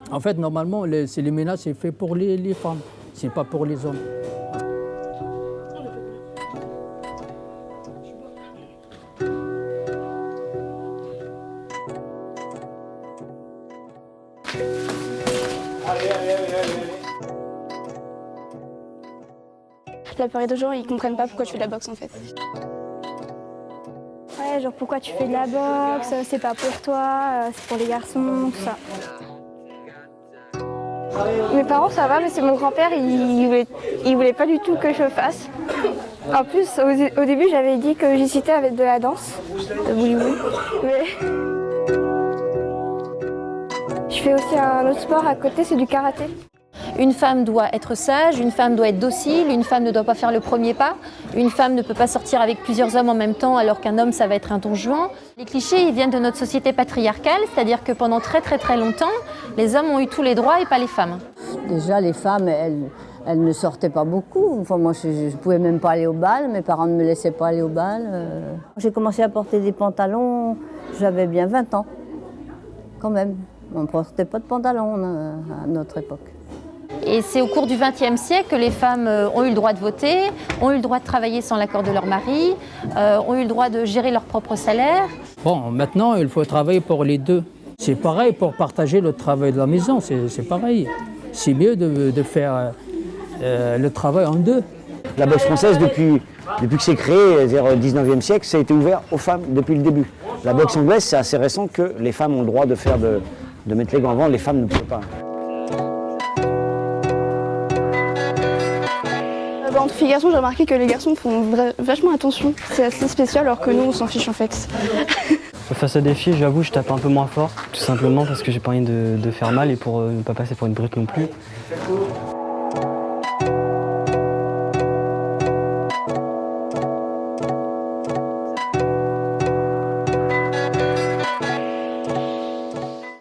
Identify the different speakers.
Speaker 1: En fait, normalement, les ménages, c'est fait pour les femmes, c'est pas pour les hommes.
Speaker 2: La plupart des gens, ils comprennent pas pourquoi je fais de la boxe en fait. Ouais, genre pourquoi tu fais de la boxe, c'est pas pour toi, c'est pour les garçons, tout ça. Mes parents, ça va, mais c'est mon grand-père, il voulait pas du tout que je fasse. En plus, au début, j'avais dit que j'hésitais avec de la danse, de bouli-bouli. Mais je fais aussi un autre sport à côté, c'est du karaté.
Speaker 3: Une femme doit être sage, une femme doit être docile, une femme ne doit pas faire le premier pas, une femme ne peut pas sortir avec plusieurs hommes en même temps alors qu'un homme, ça va être un don Juan. Les clichés, ils viennent de notre société patriarcale, c'est-à-dire que pendant très longtemps, les hommes ont eu tous les droits et pas les femmes.
Speaker 4: Déjà, les femmes, elles ne sortaient pas beaucoup. Enfin, moi, je ne pouvais même pas aller au bal, mes parents ne me laissaient pas aller au bal. J'ai commencé à porter des pantalons, j'avais bien 20 ans, quand même. On ne portait pas de pantalons à notre époque.
Speaker 3: Et c'est au cours du XXe siècle que les femmes ont eu le droit de voter, ont eu le droit de travailler sans l'accord de leur mari, ont eu le droit de gérer leur propre salaire.
Speaker 1: Bon, maintenant, il faut travailler pour les deux. C'est pareil pour partager le travail de la maison, c'est pareil. C'est mieux de faire le travail en deux.
Speaker 5: La boxe française, depuis que c'est créé, vers le 19e siècle, ça a été ouvert aux femmes depuis le début. La boxe anglaise, c'est assez récent que les femmes ont le droit de mettre les gants en vent, les femmes ne peuvent pas.
Speaker 2: Entre filles et garçons, j'ai remarqué que les garçons font vachement attention. C'est assez spécial alors que nous, on s'en fiche en fait.
Speaker 6: Face à des filles, j'avoue, je tape un peu moins fort, tout simplement parce que j'ai pas envie de faire mal et pour ne pas passer pour une brute non plus.